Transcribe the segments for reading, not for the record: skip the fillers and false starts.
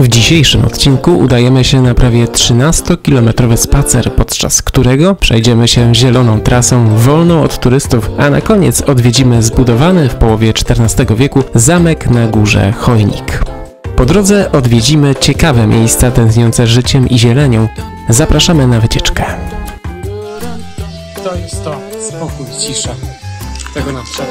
W dzisiejszym odcinku udajemy się na prawie 13-kilometrowy spacer, podczas którego przejdziemy się zieloną trasą wolną od turystów, a na koniec odwiedzimy zbudowany w połowie XIV wieku zamek na górze Chojnik. Po drodze odwiedzimy ciekawe miejsca tętniące życiem i zielenią. Zapraszamy na wycieczkę. To jest to, spokój, cisza. Tego nam trzeba.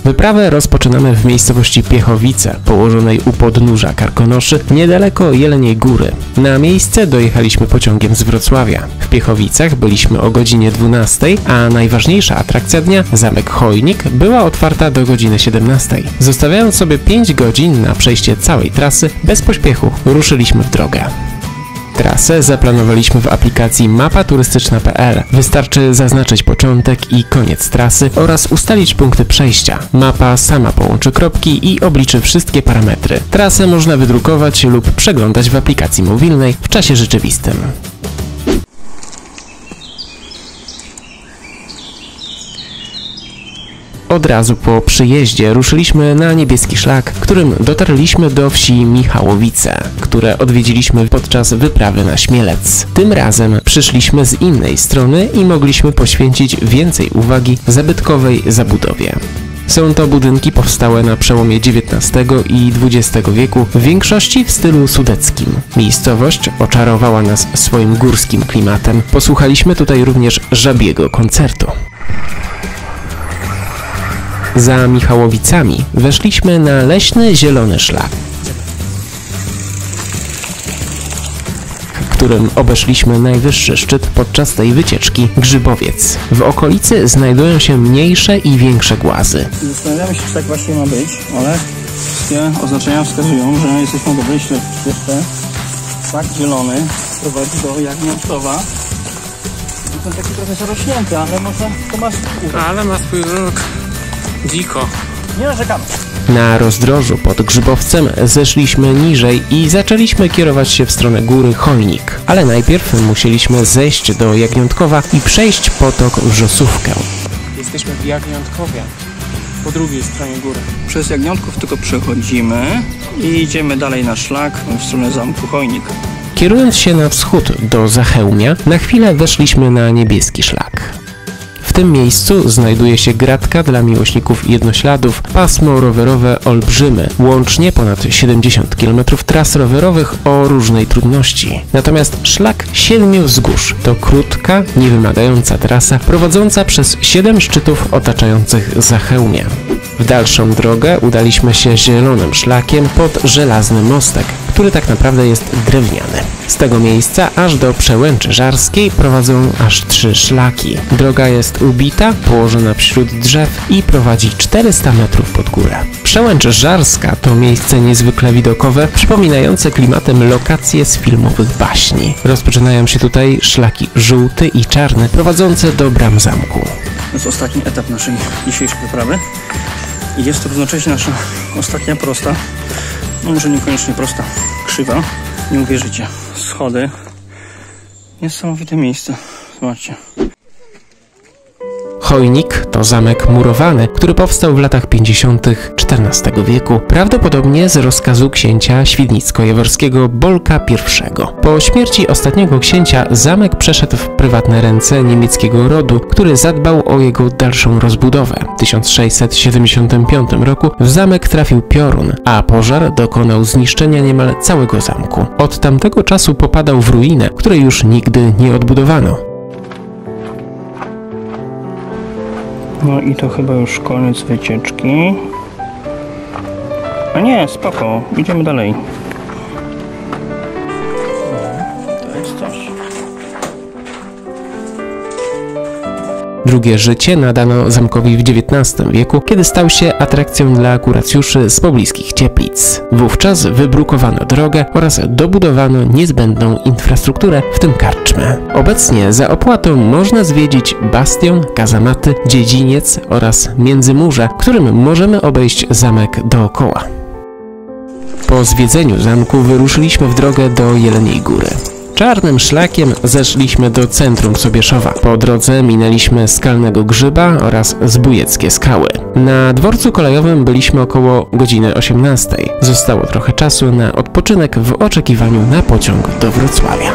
Wyprawę rozpoczynamy w miejscowości Piechowice, położonej u podnóża Karkonoszy, niedaleko Jeleniej Góry. Na miejsce dojechaliśmy pociągiem z Wrocławia. W Piechowicach byliśmy o godzinie 12, a najważniejsza atrakcja dnia, zamek Chojnik, była otwarta do godziny 17. Zostawiając sobie 5 godzin na przejście całej trasy, bez pośpiechu ruszyliśmy w drogę. Trasę zaplanowaliśmy w aplikacji mapaturystyczna.pl. Wystarczy zaznaczyć początek i koniec trasy oraz ustalić punkty przejścia. Mapa sama połączy kropki i obliczy wszystkie parametry. Trasę można wydrukować lub przeglądać w aplikacji mobilnej w czasie rzeczywistym. Od razu po przyjeździe ruszyliśmy na niebieski szlak, którym dotarliśmy do wsi Michałowice, które odwiedziliśmy podczas wyprawy na Śmielec. Tym razem przyszliśmy z innej strony i mogliśmy poświęcić więcej uwagi zabytkowej zabudowie. Są to budynki powstałe na przełomie XIX i XX wieku, w większości w stylu sudeckim. Miejscowość oczarowała nas swoim górskim klimatem. Posłuchaliśmy tutaj również żabiego koncertu. Za Michałowicami weszliśmy na leśny zielony szlak, którym obeszliśmy najwyższy szczyt podczas tej wycieczki – Grzybowiec. W okolicy znajdują się mniejsze i większe głazy. Zastanawiamy się, czy tak właśnie ma być, ale wszystkie oznaczenia wskazują, że jesteśmy na dobrej ścieżce. Szlak zielony prowadzi do Jagniątkowa. Są taki trochę zarośnięty, ale może to ma swój... Ale ma swój róg. Dziko. Nie narzekamy. Na rozdrożu pod Grzybowcem zeszliśmy niżej i zaczęliśmy kierować się w stronę góry Chojnik. Ale najpierw musieliśmy zejść do Jagniątkowa i przejść potok Wrzosówkę. Jesteśmy w Jagniątkowie, po drugiej stronie góry. Przez Jagniątków tylko przechodzimy i idziemy dalej na szlak w stronę zamku Chojnik. Kierując się na wschód do Zachełmia, na chwilę weszliśmy na niebieski szlak. W tym miejscu znajduje się gratka dla miłośników jednośladów, pasmo rowerowe Olbrzymy, łącznie ponad 70 km tras rowerowych o różnej trudności. Natomiast szlak 7 wzgórz to krótka, niewymagająca trasa prowadząca przez 7 szczytów otaczających Zachełmie. W dalszą drogę udaliśmy się zielonym szlakiem pod Żelazny Mostek, który tak naprawdę jest drewniany. Z tego miejsca aż do Przełęczy Żarskiej prowadzą aż 3 szlaki. Droga jest ubita, położona wśród drzew i prowadzi 400 metrów pod górę. Przełęcz Żarska to miejsce niezwykle widokowe, przypominające klimatem lokacje z filmowych baśni. Rozpoczynają się tutaj szlaki żółty i czarny, prowadzące do bram zamku. To jest ostatni etap naszej dzisiejszej wyprawy. I jest to równocześnie nasza ostatnia prosta, no może niekoniecznie prosta, krzywa. Nie uwierzycie. Schody. Niesamowite miejsce. Zobaczcie. Chojnik to zamek murowany, który powstał w latach 50. XIV wieku, prawdopodobnie z rozkazu księcia świdnicko-jaworskiego Bolka I. Po śmierci ostatniego księcia zamek przeszedł w prywatne ręce niemieckiego rodu, który zadbał o jego dalszą rozbudowę. W 1675 roku w zamek trafił piorun, a pożar dokonał zniszczenia niemal całego zamku. Od tamtego czasu popadał w ruinę, której już nigdy nie odbudowano. No i to chyba już koniec wycieczki. A nie, spoko, idziemy dalej. To jest coś. Drugie życie nadano zamkowi w XIX wieku, kiedy stał się atrakcją dla kuracjuszy z pobliskich Cieplic. Wówczas wybrukowano drogę oraz dobudowano niezbędną infrastrukturę, w tym karczmę. Obecnie za opłatą można zwiedzić bastion, kazamaty, dziedziniec oraz międzymurze, którym możemy obejść zamek dookoła. Po zwiedzeniu zamku wyruszyliśmy w drogę do Jeleniej Góry. Czarnym szlakiem zeszliśmy do centrum Sobieszowa. Po drodze minęliśmy Skalnego Grzyba oraz Zbójeckie Skały. Na dworcu kolejowym byliśmy około godziny 18. Zostało trochę czasu na odpoczynek w oczekiwaniu na pociąg do Wrocławia.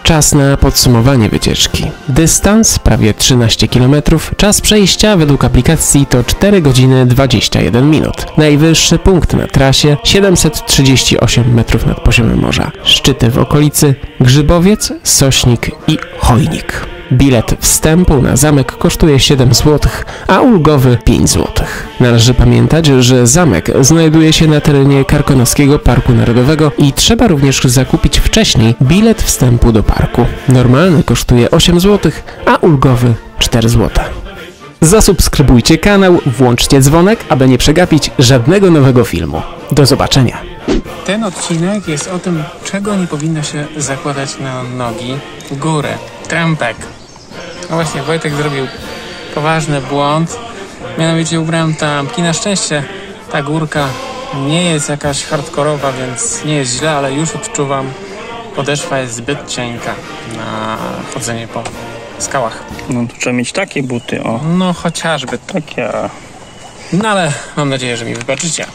Czas na podsumowanie wycieczki. Dystans prawie 13 km, czas przejścia według aplikacji to 4 godziny 21 minut. Najwyższy punkt na trasie 738 metrów nad poziomem morza. Szczyty w okolicy Grzybowiec, Sośnik i Chojnik. Bilet wstępu na zamek kosztuje 7 zł, a ulgowy 5 zł. Należy pamiętać, że zamek znajduje się na terenie Karkonoskiego Parku Narodowego i trzeba również zakupić wcześniej bilet wstępu do parku. Normalny kosztuje 8 zł, a ulgowy 4 zł. Zasubskrybujcie kanał, włączcie dzwonek, aby nie przegapić żadnego nowego filmu. Do zobaczenia! Ten odcinek jest o tym, czego nie powinno się zakładać na nogi w górę. Trampek. No właśnie, Wojtek zrobił poważny błąd. Mianowicie ubrałem trampki. Na szczęście ta górka nie jest jakaś hardkorowa, więc nie jest źle, ale już odczuwam, podeszwa jest zbyt cienka na chodzenie po skałach. No to trzeba mieć takie buty, o. No chociażby. Takie. No ale mam nadzieję, że mi wybaczycie.